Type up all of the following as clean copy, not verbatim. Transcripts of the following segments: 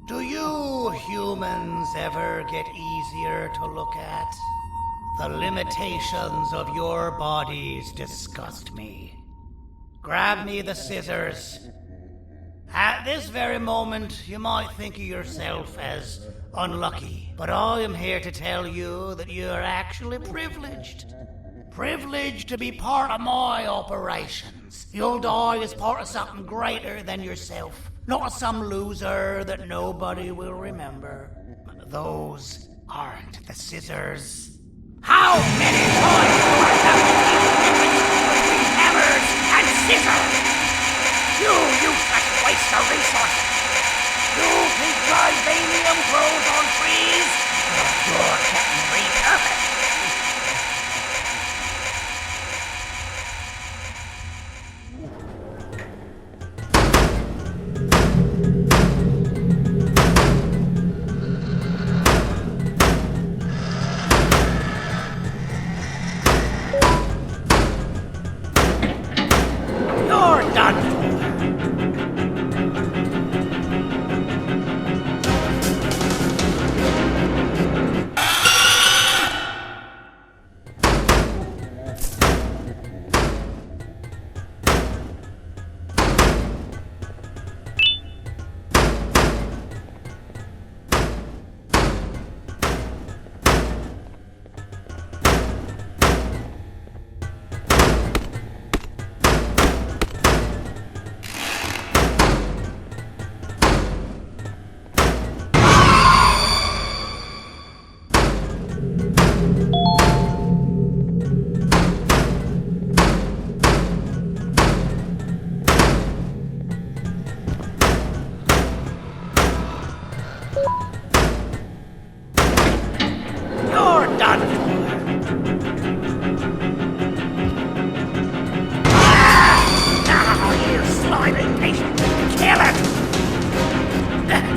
Do you humans ever get easier to look at? The limitations of your bodies disgust me. Grab me the scissors. At this very moment, you might think of yourself as unlucky, but I am here to tell you that you are actually privileged. Privileged to be part of my operations. You'll die as part of something greater than yourself, not as some loser that nobody will remember. Those aren't the scissors. How many times do I have to keep the difference between hammers and scissors? You useless waste of resources! You think vibranium grows on trees? You're getting repurposed!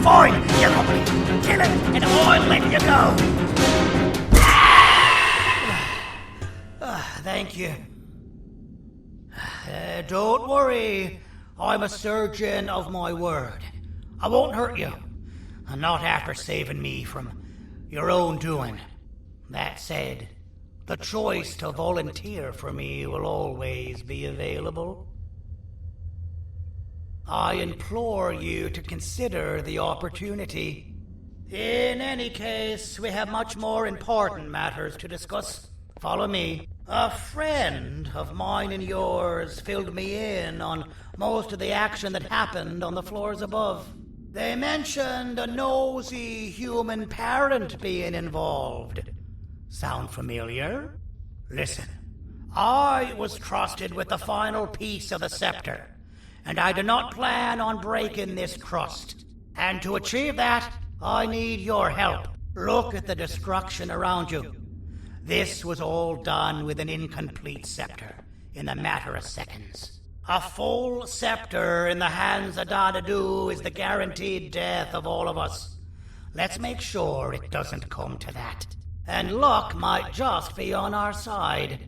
Fine, you're complete. Kill it, and I'll let you go. Thank you. Don't worry. I'm a surgeon of my word. I won't hurt you. And not after saving me from your own doing. That said, the choice to volunteer for me will always be available. I implore you to consider the opportunity. In any case, we have much more important matters to discuss. Follow me. A friend of mine and yours filled me in on most of the action that happened on the floors above. They mentioned a nosy human parent being involved. Sound familiar? Listen, I was trusted with the final piece of the scepter, and I do not plan on breaking this trust. And to achieve that, I need your help. Look at the destruction around you. This was all done with an incomplete scepter in a matter of seconds. A full scepter in the hands of Dadadu is the guaranteed death of all of us. Let's make sure it doesn't come to that. And luck might just be on our side.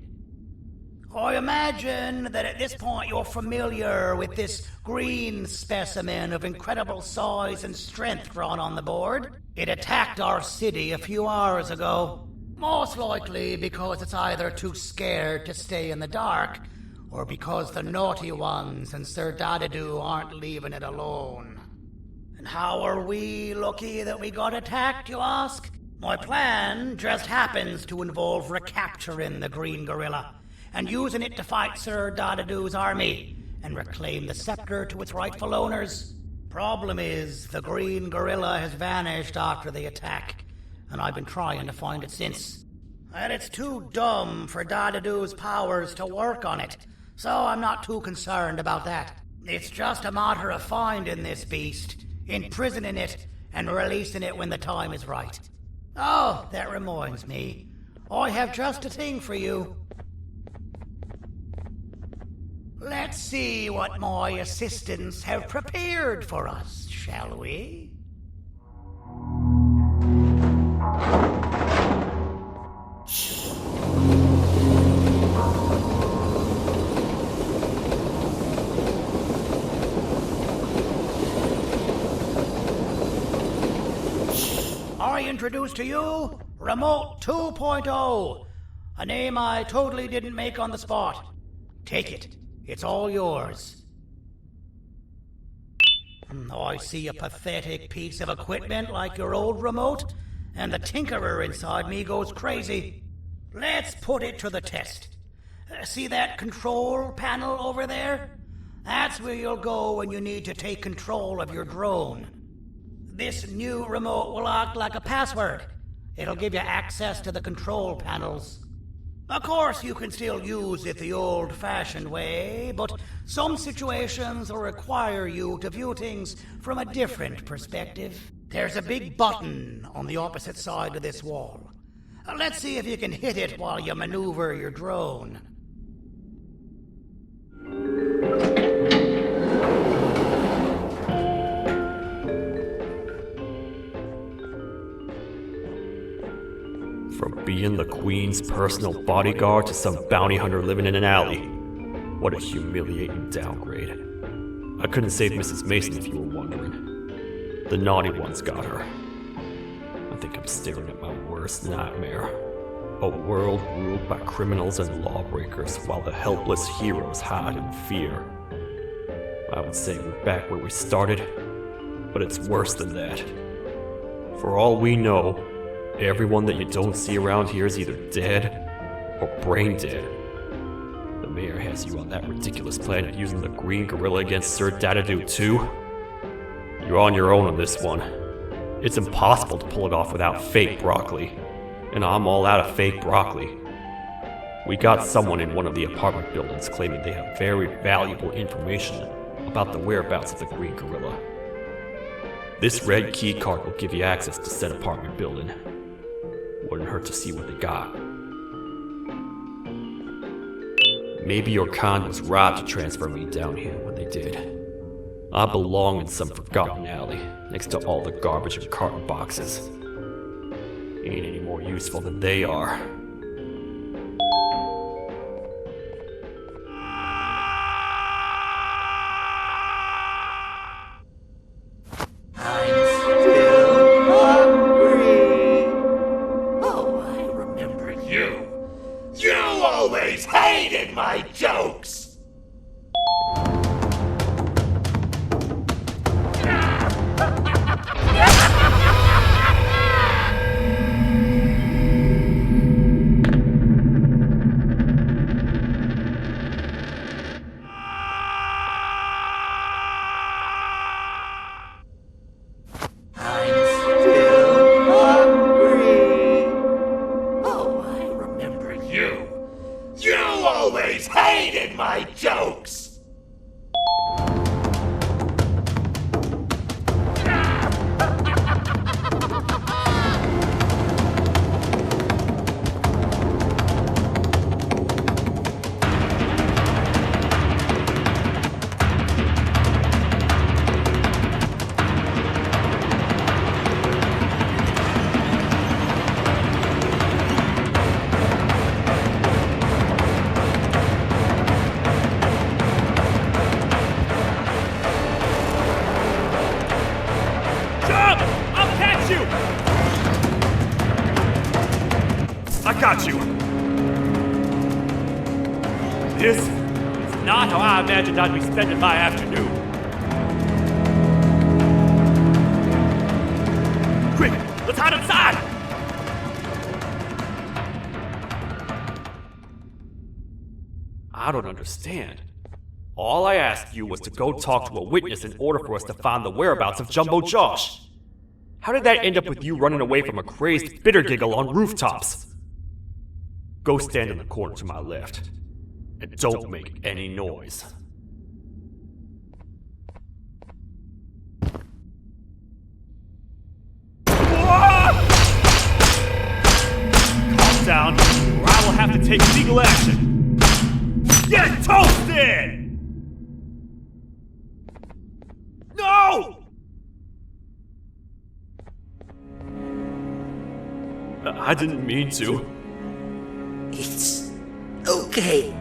I imagine that at this point you're familiar with this green specimen of incredible size and strength drawn on the board. It attacked our city a few hours ago. Most likely because it's either too scared to stay in the dark, or because the naughty ones and Sir Dadadoo aren't leaving it alone. And how are we lucky that we got attacked, you ask? My plan just happens to involve recapturing the green gorilla and using it to fight Sir Dadadoo's army and reclaim the scepter to its rightful owners. Problem is, the green gorilla has vanished after the attack, and I've been trying to find it since. And it's too dumb for Dadadoo's powers to work on it, so I'm not too concerned about that. It's just a matter of finding this beast, imprisoning it, and releasing it when the time is right. Oh, that reminds me. I have just a thing for you. Let's see what my assistants have prepared for us, shall we? I introduce to you Remote 2.0, a name I totally didn't make on the spot. Take it. It's all yours. I see a pathetic piece of equipment like your old remote, and the tinkerer inside me goes crazy. Let's put it to the test. See that control panel over there? That's where you'll go when you need to take control of your drone. This new remote will act like a password. It'll give you access to the control panels. Of course, you can still use it the old-fashioned way, but some situations will require you to view things from a different perspective. There's a big button on the opposite side of this wall. Let's see if you can hit it while you maneuver your drone. From being the Queen's personal bodyguard to some bounty hunter living in an alley. What a humiliating downgrade. I couldn't save Mrs. Mason if you were wondering. The naughty ones got her. I think I'm staring at my worst nightmare. A world ruled by criminals and lawbreakers while the helpless heroes hide in fear. I would say we're back where we started, but it's worse than that. For all we know, everyone that you don't see around here is either dead or brain dead. The mayor has you on that ridiculous planet using the green gorilla against Sir Dadadoo too? You're on your own on this one. It's impossible to pull it off without fake broccoli, and I'm all out of fake broccoli. We got someone in one of the apartment buildings claiming they have very valuable information about the whereabouts of the green gorilla. This red key card will give you access to said apartment building. Wouldn't hurt to see what they got. Maybe your con was right to transfer me down here when they did. I belong in some forgotten alley, next to all the garbage and carton boxes. Ain't any more useful than they are. My jokes! My jokes! got you! This is not how I imagined I'd be spending my afternoon. Quick, let's hide inside! I don't understand. All I asked you was to go talk to a witness in order for us to find the whereabouts of Jumbo Josh. How did that end up with you running away from a crazed bitter giggle on rooftops? Go stand in the corner to my left, and don't make any noise. Calm down, or I will have to take legal action. Get toasted! No! I didn't mean to. It's okay.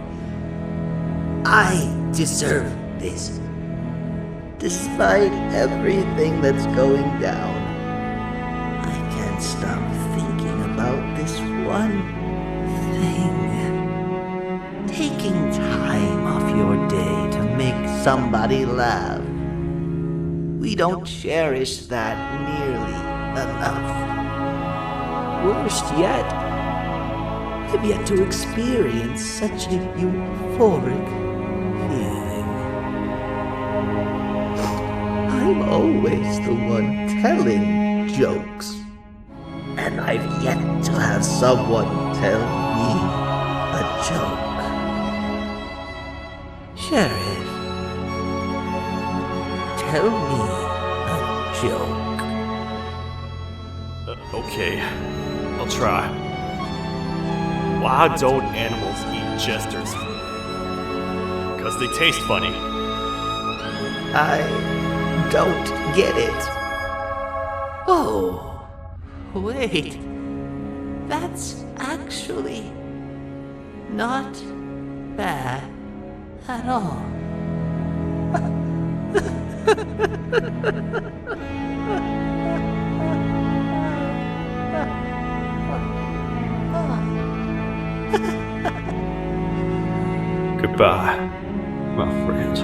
I deserve this. Despite everything that's going down, I can't stop thinking about this one thing. Taking time off your day to make somebody laugh. We don't cherish that nearly enough. Worst yet, I've yet to experience such a euphoric feeling. I'm always the one telling jokes, and I've yet to have someone tell me a joke. Sheriff, tell me a joke. Okay, I'll try. Why don't animals eat jesters? Because they taste funny. I don't get it. Oh, wait. That's actually not bad at all. Goodbye, my friend.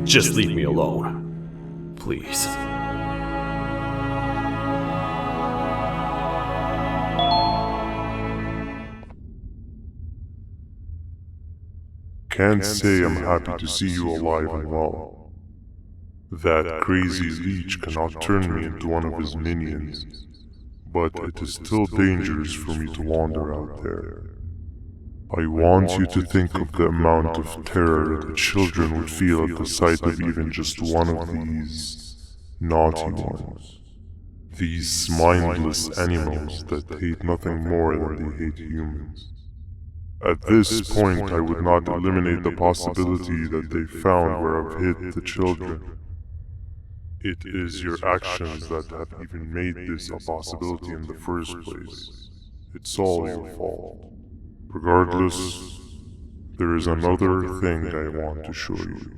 Just leave me alone, please. Can't say I'm happy to see you alive and well. That crazy leech cannot turn me into one of his minions, but it is still dangerous for me to wander out there. I want you to think of the amount of terror the children would feel at the sight of even just one of these naughty ones. These mindless animals that hate nothing more than they hate humans. At this point, I would not eliminate the possibility that they found where I've hid the children. It is your actions that have even made this a possibility in the first place. It's all your fault. Regardless, there is another thing I want to show you.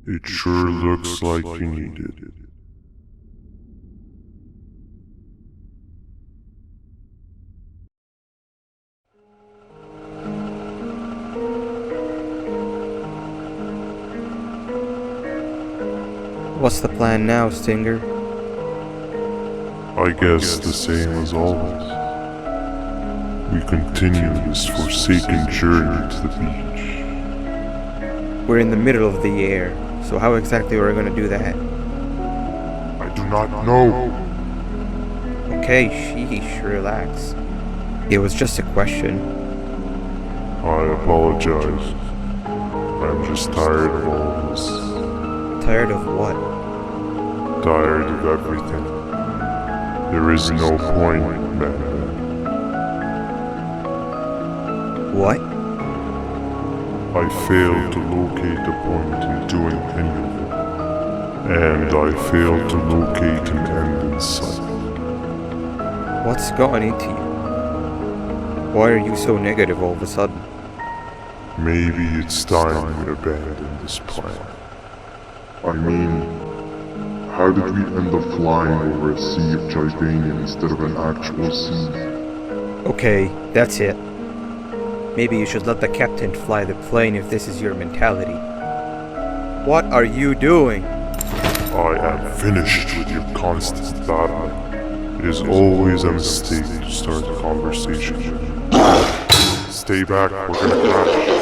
It sure looks like you need it. What's the plan now, Stinger? I guess the same as always. We continue this forsaken journey to the beach. We're in the middle of the air, so how exactly are we going to do that? I do not know. Okay, sheesh, relax. It was just a question. I apologize. I'm just tired of all this. Tired of what? Tired of everything. There is no point, Banban. What? I failed to locate a point in doing any of it. And I failed to locate an end in sight. What's gotten into you? Why are you so negative all of a sudden? Maybe it's time we abandon this plan. I mean, how did we end up flying over a sea of Jordanian instead of an actual sea? Okay, that's it. Maybe you should let the captain fly the plane if this is your mentality. What are you doing? I am finished with your constant battling. It is always a mistake to start a conversation. Stay back, we're gonna crash.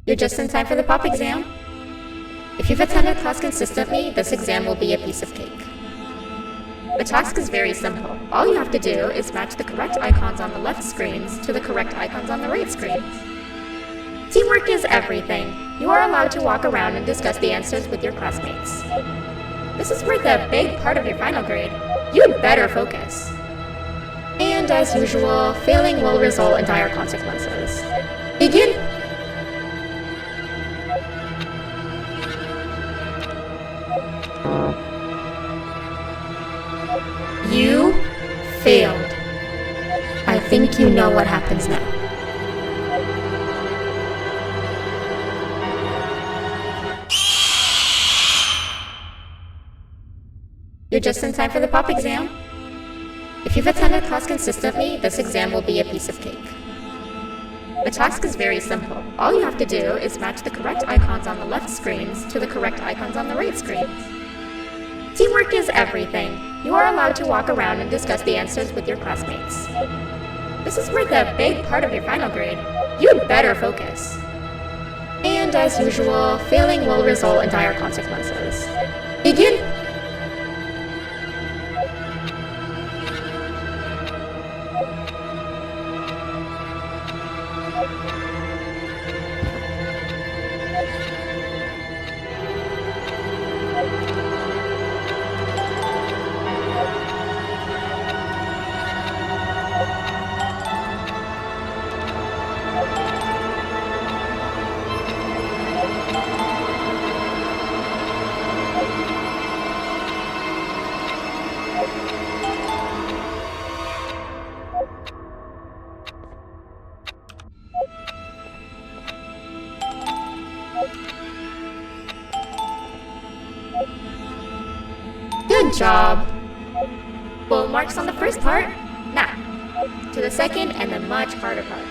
You're just in time for the pop exam. If you've attended class consistently, this exam will be a piece of cake. The task is very simple. All you have to do is match the correct icons on the left screens to the correct icons on the right screens. Teamwork is everything. You are allowed to walk around and discuss the answers with your classmates. This is worth a big part of your final grade. You'd better focus. And as usual, failing will result in dire consequences. Begin! You failed. I think you know what happens now. You're just in time for the pop exam. If you've attended class consistently, this exam will be a piece of cake. The task is very simple. All you have to do is match the correct icons on the left screens to the correct icons on the right screens. Teamwork is everything. You are allowed to walk around and discuss the answers with your classmates. This is worth a big part of your final grade. You'd better focus. And as usual, failing will result in dire consequences. Begin! Good job! Full marks on the first part. Now, to the second and the much harder part.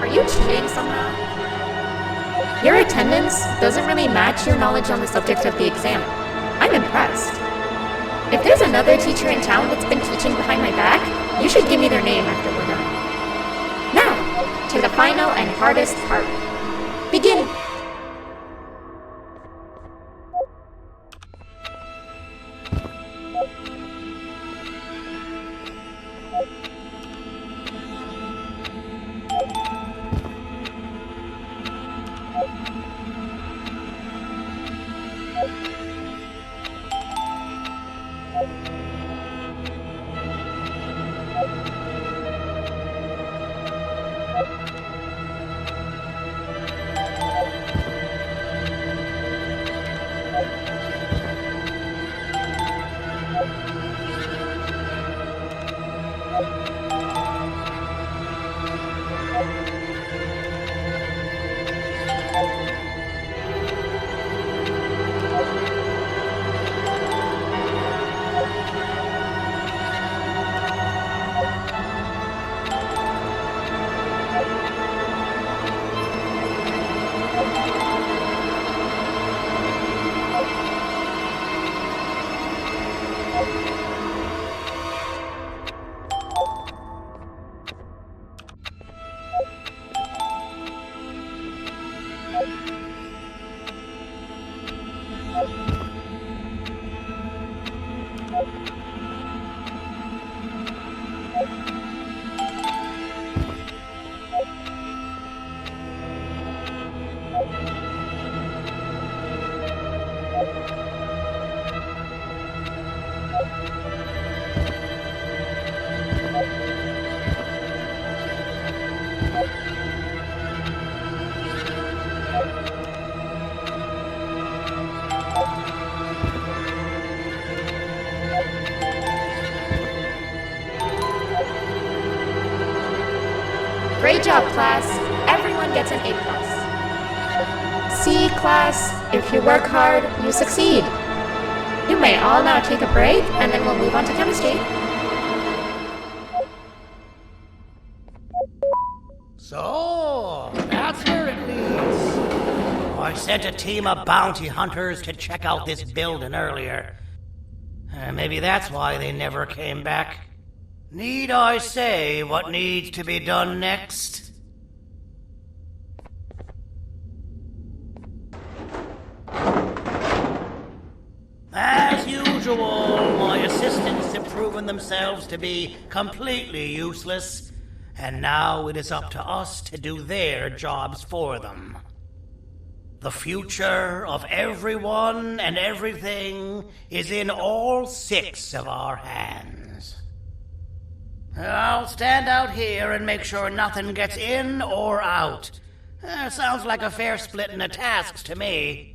Are you cheating somehow? Your attendance doesn't really match your knowledge on the subject of the exam. I'm impressed. If there's another teacher in town that's been teaching behind my back, you should give me their name after we're done. Now, to the final and hardest part. Begin! Great job, class. Everyone gets an A+. C, class, if you work hard, you succeed. You may all now take a break, and then we'll move on to chemistry. So, that's where it leads. I sent a team of bounty hunters to check out this building earlier. Maybe that's why they never came back. Need I say what needs to be done next? As usual, my assistants have proven themselves to be completely useless, and now it is up to us to do their jobs for them. The future of everyone and everything is in all 6 of our hands. I'll stand out here and make sure nothing gets in or out. Sounds like a fair splitting of tasks to me.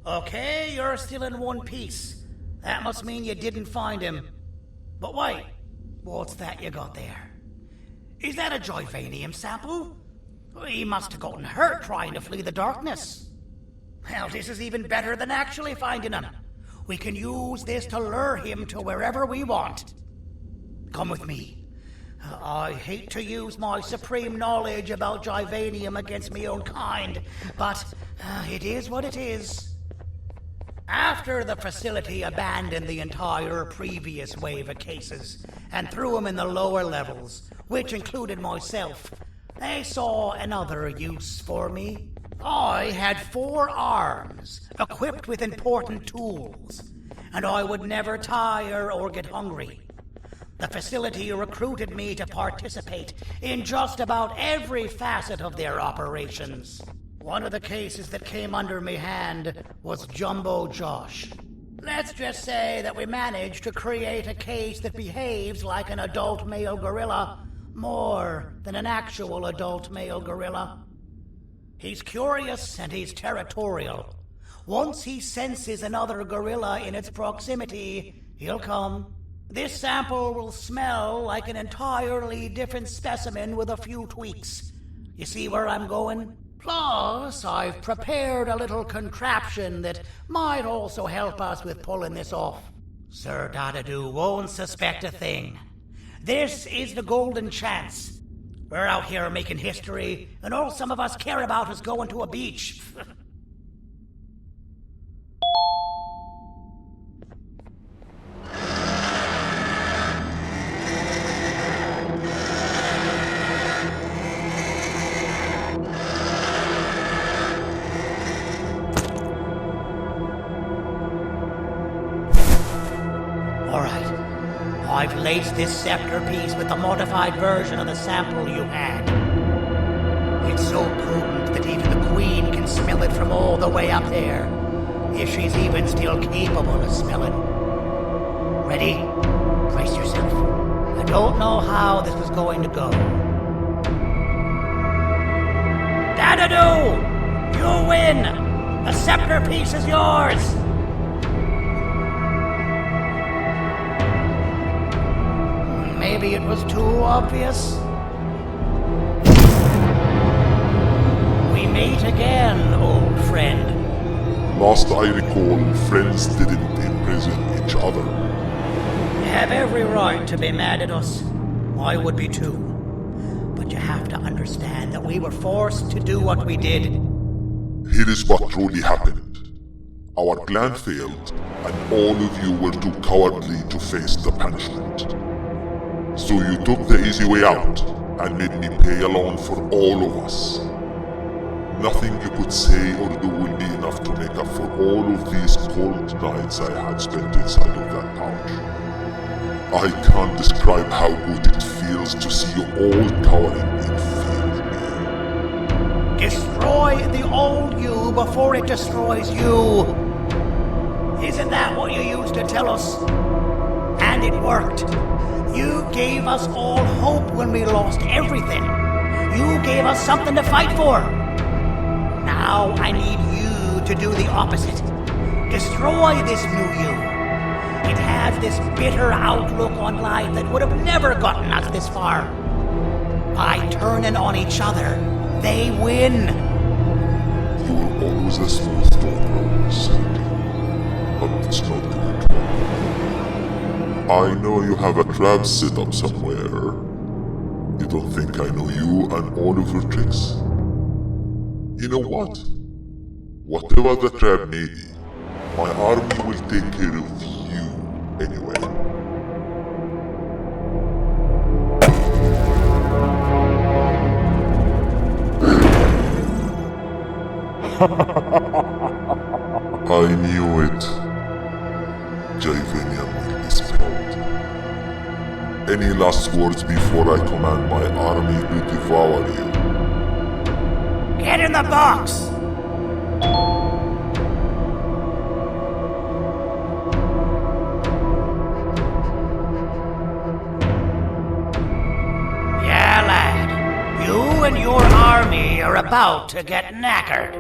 Okay, you're still in one piece. That must mean you didn't find him. But wait, what's that you got there? Is that a Joyvanium sample? He must have gotten hurt trying to flee the darkness. Well, this is even better than actually finding him. We can use this to lure him to wherever we want. Come with me. I hate to use my supreme knowledge about Joyvanium against my own kind, but it is what it is. After the facility abandoned the entire previous wave of cases and threw them in the lower levels, which included myself, they saw another use for me. I had 4 arms, equipped with important tools, and I would never tire or get hungry. The facility recruited me to participate in just about every facet of their operations. One of the cases that came under me hand was Jumbo Josh. Let's just say that we managed to create a case that behaves like an adult male gorilla, more than an actual adult male gorilla. He's curious and he's territorial. Once he senses another gorilla in its proximity, he'll come. This sample will smell like an entirely different specimen with a few tweaks. You see where I'm going? Plus, I've prepared a little contraption that might also help us with pulling this off. Sir Dadadoo won't suspect a thing. This is the golden chance. We're out here making history, and all some of us care about is going to a beach. Alright, I've laced this scepter piece with the modified version of the sample you had. It's so potent that even the Queen can smell it from all the way up there, if she's even still capable of smelling. Ready? Brace yourself. I don't know how this is going to go. Dadadoo! You win! The scepter piece is yours! Maybe it was too obvious. We meet again, old friend. Last I recall, friends didn't imprison each other. You have every right to be mad at us. I would be too. But you have to understand that we were forced to do what we did. Here is what truly happened. Our plan failed, and all of you were too cowardly to face the punishment. So you took the easy way out, and made me pay along for all of us. nothing you could say or do will be enough to make up for all of these cold nights I had spent inside of that pouch. I can't describe how good it feels to see you all cowering in fear of me. Destroy the old you before it destroys you. Isn't that what you used to tell us? And it worked. You gave us all hope when we lost everything. You gave us something to fight for. Now I need you to do the opposite. Destroy this new you. It has this bitter outlook on life that would have never gotten us this far. By turning on each other, they win. You were always a smooth talker, Sandy. But it's not going to work. I know you have a trap set up somewhere. You don't think I know you and all of your tricks? You know what? Whatever the trap may be, my army will take care of you anyway. I knew it. Javanian will be spelled. Any last words before I command my army to devour you? Get in the box! Yeah, lad. You and your army are about to get knackered.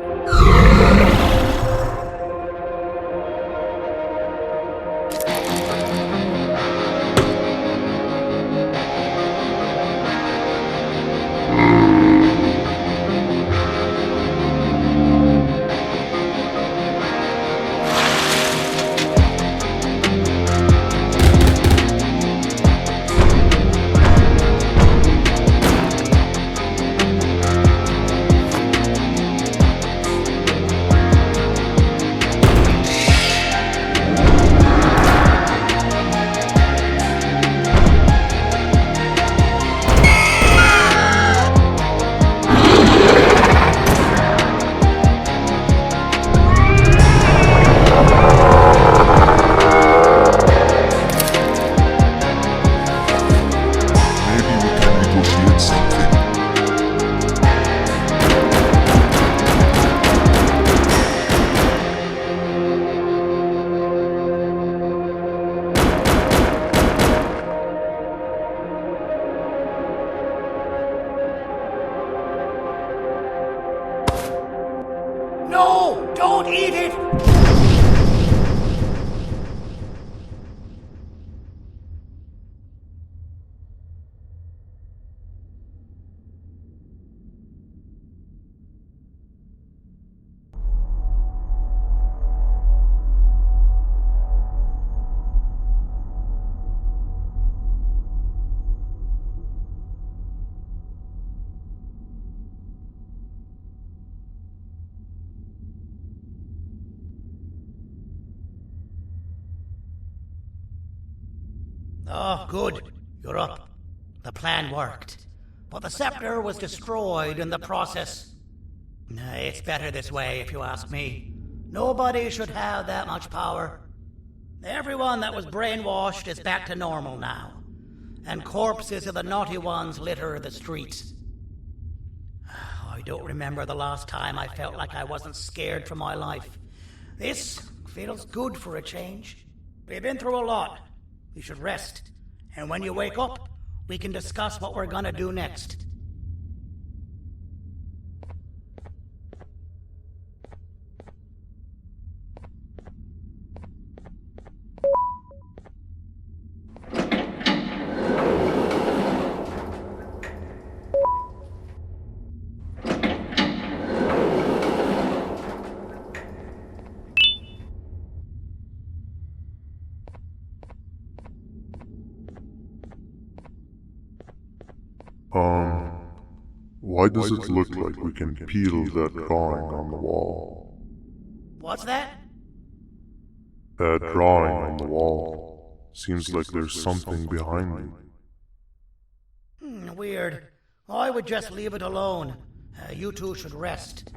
No! Don't eat it! Oh, good. You're up. The plan worked. But the scepter was destroyed in the process. It's better this way, if you ask me. Nobody should have that much power. Everyone that was brainwashed is back to normal now. And corpses of the naughty ones litter the streets. I don't remember the last time I felt like I wasn't scared for my life. This feels good for a change. We've been through a lot. You should rest. And when you wake up, we can discuss what we're gonna do next. Why does it look like we can peel that drawing on the wall? What's that? That drawing on the wall. Seems like there's something behind it. Weird. I would just leave it alone. You two should rest.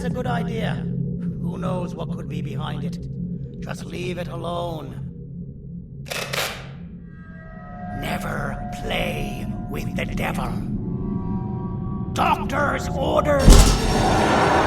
That's a good idea. Who knows what could be behind it? Just leave it alone. Never play with the devil. Doctor's orders!